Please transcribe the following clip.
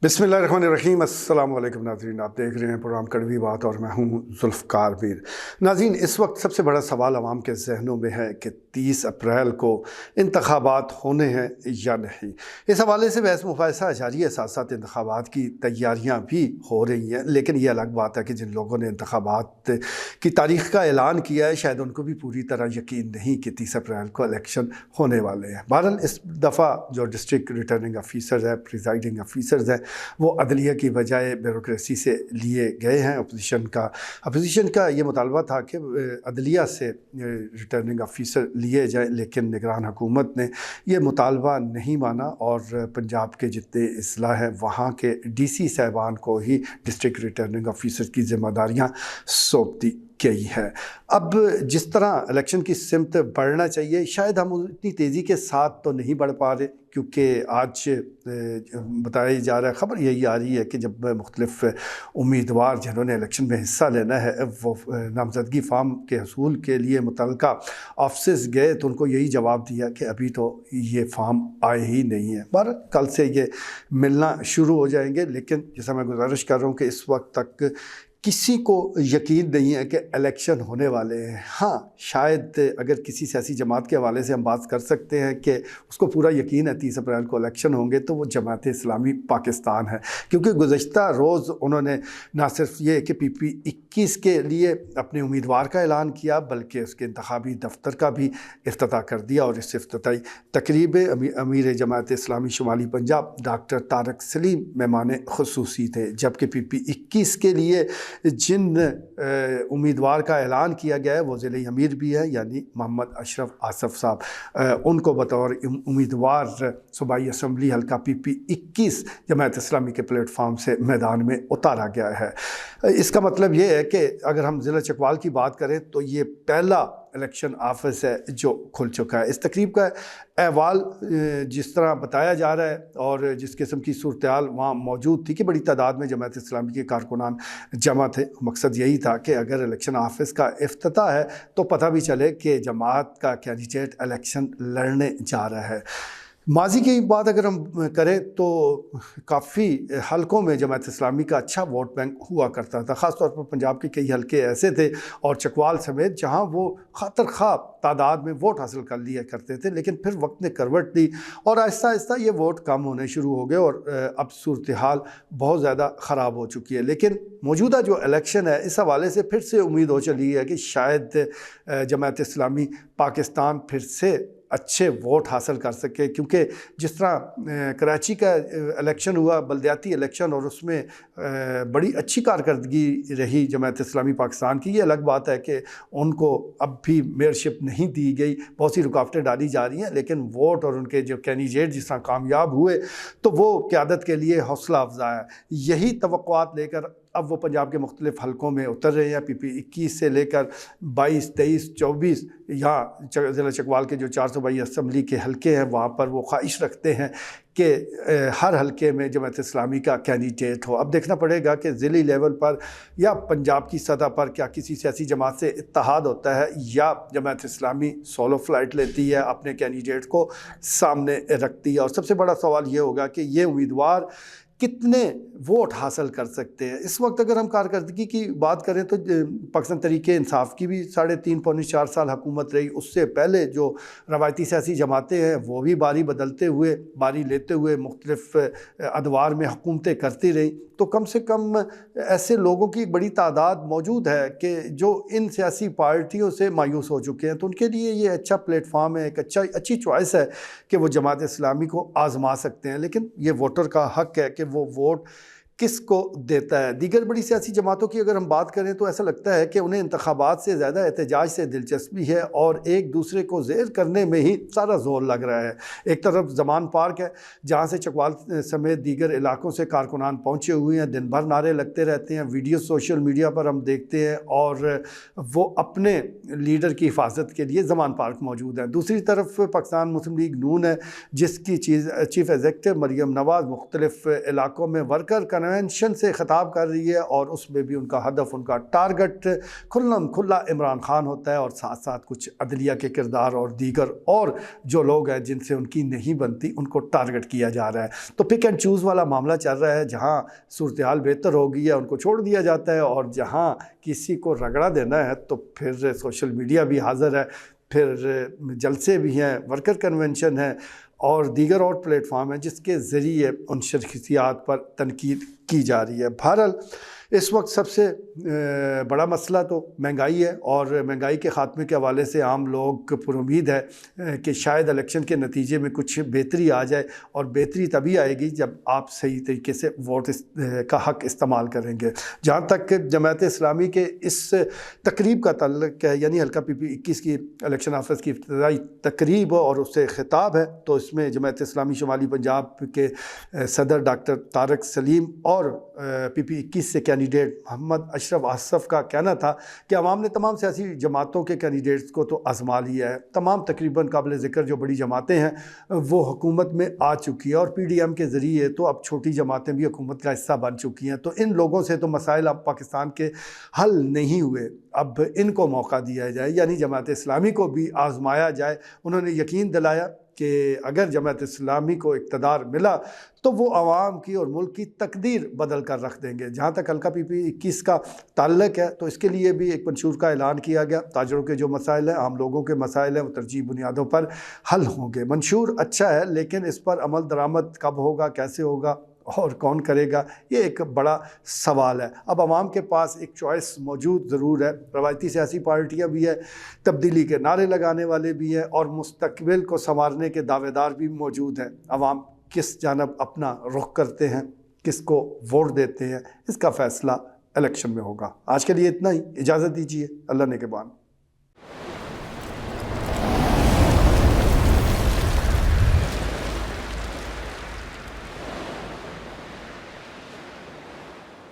बिस्मिल्लाहिर्रहमानिर्रहीम। अस्सलाम वालेकुम नाज़रीन, आप देख रहे हैं प्रोग्राम कड़वी बात और मैं हूं ज़ुल्फ़कार मीर। नाज़रीन, इस वक्त सबसे बड़ा सवाल आवाम के जहनों में है कि 30 अप्रैल को इंतखाबात होने हैं या नहीं। इस हवाले से बहस मुबाहिसा जारी है, साथ साथ इंतखाबात की तैयारियां भी हो रही हैं। लेकिन ये अलग बात है कि जिन लोगों ने इंतखाबात की तारीख़ का ऐलान किया है, शायद उनको भी पूरी तरह यकीन नहीं कि 30 अप्रैल को इलेक्शन होने वाले हैं। बहरहाल इस दफ़ा जो डिस्ट्रिक्ट रिटर्निंग ऑफिसर्स है, प्रिजाइडिंग ऑफिसर्स हैं, वो अदलिया की बजाय ब्यूरोक्रेसी से लिए गए हैं। अपोजिशन का ये मुतालबा था कि अदलिया से रिटर्निंग ऑफिसर लिए जाए, लेकिन निगरान हुकूमत ने यह मुतालबा नहीं माना और पंजाब के जितने अजला हैं वहाँ के DC साहबान को ही डिस्ट्रिक्ट रिटर्निंग ऑफिसर की ज़िम्मेदारियाँ सौंप दी गई है। अब जिस तरह इलेक्शन की सिमत बढ़ना चाहिए, शायद हम उतनी तेज़ी के साथ तो नहीं बढ़ पा रहे, क्योंकि आज बताया जा रहा है, ख़बर यही आ रही है कि जब मुख्तलिफ़ उम्मीदवार जिन्होंने इलेक्शन में हिस्सा लेना है वो नामज़दगी फार्म के हसूल के लिए मुतल्लिका ऑफिस गए तो उनको यही जवाब दिया कि अभी तो ये फार्म आए ही नहीं है। बहरहाल कल से ये मिलना शुरू हो जाएंगे, लेकिन जैसा मैं गुजारिश कर रहा हूँ कि इस वक्त तक किसी को यकीन नहीं है कि इलेक्शन होने वाले हैं। हाँ, शायद अगर किसी सियासी जमात के हवाले से हम बात कर सकते हैं कि उसको पूरा यकीन है 30 अप्रैल को इलेक्शन होंगे, तो वो जमात इस्लामी पाकिस्तान है, क्योंकि गुज़श्ता रोज़ उन्होंने ना सिर्फ ये कि PP 21 के लिए अपने उम्मीदवार का ऐलान किया, बल्कि उसके इंतखाबी दफ्तर का भी इफ्तिताह कर दिया। और इस इफ्तिताई तकरीब अमीर जमात इस्लामी शुमाली पंजाब डॉक्टर तारक सलीम मेहमान खुसूसी थे, जबकि PP 21 के लिए जिन उम्मीदवार का ऐलान किया गया है वो ज़िले अमीर भी है, यानी मोहम्मद अशरफ आसफ साहब, उनको बतौर उम्मीदवार सूबाई असम्बली हल्का PP 21 जमात इस्लामी के प्लेटफार्म से मैदान में उतारा गया है। इसका मतलब ये है कि अगर हम ज़िला चकवाल की बात करें तो ये पहला इलेक्शन ऑफिस है जो खुल चुका है। इस तकरीब का अहवाल जिस तरह बताया जा रहा है और जिस किस्म की सूरत हाल वहाँ मौजूद थी कि बड़ी तादाद में जमात इस्लामी के कारकुनान जमा थे, मकसद यही था कि अगर इलेक्शन ऑफिस का इफ्तिताह है तो पता भी चले कि जमात का कैंडिडेट इलेक्शन लड़ने जा रहा है। माजी की बात अगर हम करें तो काफ़ी हलकों में जमात इस्लामी का अच्छा वोट बैंक हुआ करता था, ख़ास तौर पर पंजाब के कई हलके ऐसे थे और चकवाल समेत जहां वो खातर ख्वाह तादाद में वोट हासिल कर लिया करते थे। लेकिन फिर वक्त ने करवट दी और आहिस्ता आहिस्ता ये वोट कम होने शुरू हो गए और अब सूरत हाल बहुत ज़्यादा ख़राब हो चुकी है। लेकिन मौजूदा जो इलेक्शन है, इस हवाले से फिर से उम्मीद हो चली है कि शायद जमात इस्लामी पाकिस्तान फिर से अच्छे वोट हासिल कर सके, क्योंकि जिस तरह कराची का इलेक्शन हुआ, बल्दियाती इलेक्शन, और उसमें बड़ी अच्छी कारकर्दगी रही जमात इस्लामी पाकिस्तान की। ये अलग बात है कि उनको अब भी मेयरशिप नहीं दी गई, बहुत सी रुकावटें डाली जा रही हैं, लेकिन वोट और उनके जो कैंडिडेट जिस तरह कामयाब हुए तो वो क़यादत के लिए हौसला अफजा है। यही तवक्कुआत लेकर अब वो पंजाब के मुख्तलिफ़ हलकों में उतर रहे हैं। PP 21 से लेकर 22, 23, 24 यहाँ ज़िला चकवाल के जो 422 असम्बली के हलके हैं वहाँ पर वो ख्वाहिश रखते हैं कि हर हलके में जमात इस्लामी का कैंडिडेट हो। अब देखना पड़ेगा कि ज़िली लेवल पर या पंजाब की सतह पर क्या किसी सियासी जमात से इत्तेहाद होता है या जमात इस्लामी सोलो फ्लाइट लेती है, अपने कैंडिडेट को सामने रखती है। और सबसे बड़ा सवाल ये होगा कि ये उम्मीदवार कितने वोट हासिल कर सकते हैं। इस वक्त अगर हम कारकर्दगी की बात करें तो पाकिस्तान तहरीक इंसाफ की भी 3.5 पौने 4 साल हुकूमत रही। उससे पहले जो रवायती सियासी जमातें हैं वो भी बारी बदलते हुए, बारी लेते हुए मुख्तलिफ़ अदवार में हुकूमतें करती रही। तो कम से कम ऐसे लोगों की बड़ी तादाद मौजूद है कि जो इन सियासी पार्टियों से मायूस हो चुके हैं, तो उनके लिए ये अच्छा प्लेटफार्म है, एक अच्छी चॉइस है कि वो जमात इस्लामी को आज़मा सकते हैं। लेकिन ये वोटर का हक़ है कि वो वोट किसको देता है। दीगर बड़ी सियासी जमातों की अगर हम बात करें तो ऐसा लगता है कि उन्हें इंतखाबात से ज़्यादा एहतजाज से दिलचस्पी है और एक दूसरे को ज़ेर करने में ही सारा जोर लग रहा है। एक तरफ ज़मान पार्क है जहाँ से चकवाल समेत दीगर इलाकों से कारकुनान पहुँचे हुए हैं, दिन भर नारे लगते रहते हैं, वीडियो सोशल मीडिया पर हम देखते हैं और वो अपने लीडर की हिफाजत के लिए ज़मान पार्क मौजूद है। दूसरी तरफ पाकिस्तान मुस्लिम लीग नून है जिसकी चीफ़ एग्जीक्यूटिव मरीम नवाज़ मुख्तलिफ़ इलाकों में वर्कर کنونشن سے خطاب کر رہی ہے اور اس میں بھی ان کا ہدف، ان کا ٹارگٹ کھلم کھلا عمران خان ہوتا ہے، اور ساتھ ساتھ کچھ عدلیہ کے کردار اور دیگر اور جو لوگ ہیں جن سے ان کی نہیں بنتی ان کو ٹارگٹ کیا جا رہا ہے۔ تو پک اینڈ چوز والا معاملہ چل رہا ہے، جہاں صورتحال بہتر ہو گئی ہے ان کو چھوڑ دیا جاتا ہے، اور جہاں کسی کو رگڑا دینا ہے تو پھر سوشل میڈیا بھی حاضر ہے، پھر جلسے بھی ہیں، ورکر کنونشن ہے اور دیگر اور پلیٹ فارم ہیں جس کے ذریعے ان شخصیات پر تنقید کی جا رہی ہے۔ بہرحال اس وقت سب سے بڑا مسئلہ تو مہنگائی ہے، اور مہنگائی کے خاتمے کے حوالے سے عام لوگ پر امید ہے کہ شاید الیکشن کے نتیجے میں کچھ بہتری آ جائے، اور بہتری تبھی آئے گی جب آپ صحیح طریقے سے ووٹ کا حق استعمال کریں گے۔ جہاں تک جماعت اسلامی کے اس تقریب کا تعلق ہے، یعنی حلقہ PP-21 کی الیکشن آفس کی ابتدائی تقریب اور اس سے خطاب ہے، تو اس میں جماعت اسلامی شمالی پنجاب کے صدر ڈاکٹر طارق سلیم اور PP-21 سے کینڈیڈیٹ محمد اشرف آصف کا کہنا تھا کہ عوام نے تمام سیاسی جماعتوں کے کینڈیڈیٹس کو تو آزما لیا ہے، تمام تقریباً قابل ذکر جو بڑی جماعتیں ہیں وہ حکومت میں آ چکی ہے، اور PDM کے ذریعے تو اب چھوٹی جماعتیں بھی حکومت کا حصہ بن چکی ہیں، تو ان لوگوں سے تو مسائل اب پاکستان کے حل نہیں ہوئے، اب ان کو موقع دیا جائے، یعنی جماعت اسلامی کو بھی آزمایا جائے۔ انہوں نے یقین دلایا کہ اگر جماعت اسلامی کو اقتدار ملا تو وہ عوام کی اور ملک کی تقدیر بدل کر رکھ دیں گے۔ جہاں تک حلقہ PP-21 کا تعلق ہے تو اس کے لیے بھی ایک منشور کا اعلان کیا گیا، تاجروں کے جو مسائل ہیں، عام لوگوں کے مسائل ہیں، وہ ترجیحی بنیادوں پر حل ہوں گے۔ منشور اچھا ہے، لیکن اس پر عمل درآمد کب ہوگا، کیسے ہوگا اور کون کرے گا، یہ ایک بڑا سوال ہے۔ اب عوام کے پاس ایک چوائس موجود ضرور ہے، روایتی سیاسی پارٹیاں بھی ہیں، تبدیلی کے نعرے لگانے والے بھی ہیں، اور مستقبل کو سنوارنے کے دعوے دار بھی موجود ہیں۔ عوام کس جانب اپنا رخ کرتے ہیں، کس کو ووٹ دیتے ہیں، اس کا فیصلہ الیکشن میں ہوگا۔ آج کے لیے اتنا ہی، اجازت دیجیے، اللہ نگہبان۔